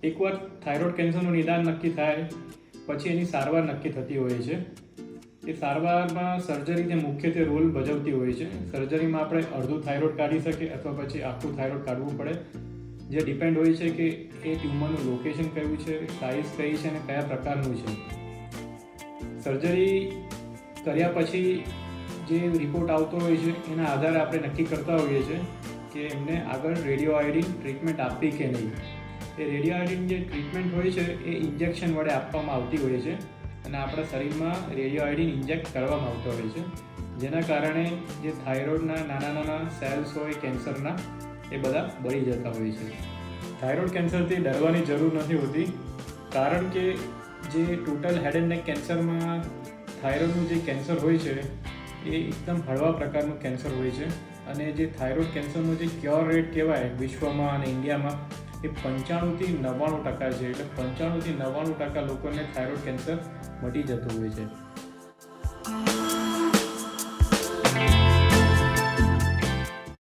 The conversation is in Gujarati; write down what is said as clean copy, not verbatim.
એકવાર થાઇરોઇડ કેન્સરનું નિદાન નક્કી થાય પછી એની સારવાર નક્કી થતી હોય છે. એ સારવારમાં સર્જરી જે મુખ્યત્વે રોલ ભજવતી હોય છે. સર્જરીમાં આપણે અડધું થાઇરોઇડ કાઢી શકીએ અથવા પછી આખું થાઇરોઇડ કાઢવું પડે, જે ડિપેન્ડ હોય છે કે એ ટ્યુમરનું લોકેશન કયું છે, સાઇઝ કઈ છે અને કયા પ્રકારનું છે. સર્જરી કર્યા પછી જે રિપોર્ટ આવતો હોય છે એના આધારે આપણે નક્કી કરતા હોઈએ છીએ કે એમને આગળ રેડિયો આયોડિન ટ્રીટમેન્ટ આપવી કે નહીં. એ રેડિયો આયોડિન જે ટ્રીટમેન્ટ હોય છે એ ઇન્જેક્શન વડે આપવામાં આવતી હોય છે અને આપણા શરીરમાં રેડિયો આયોડિન ઇન્જેક્ટ કરવામાં આવતો હોય છે, જેના કારણે જે થાઇરોઇડના નાના નાના સેલ્સ હોય કેન્સરના એ બધા બળી જતા હોય છે. થાઇરોઇડ કેન્સરથી ડરવાની જરૂર નથી હોતી, કારણ કે જે ટોટલ હેડ એન્ડ નેક કેન્સરમાં થાઇરોઇડનું જે કેન્સર હોય છે એ એકદમ હળવા પ્રકારનું કેન્સર હોય છે અને જે થાઇરોઇડ કેન્સરનો જે ક્યોર રેટ કહેવાય વિશ્વમાં અને ઇન્ડિયામાં એ 95થી 99% છે. એટલે 95થી 99% લોકોને થાઇરોઇડ કેન્સર મટી જતું હોય છે.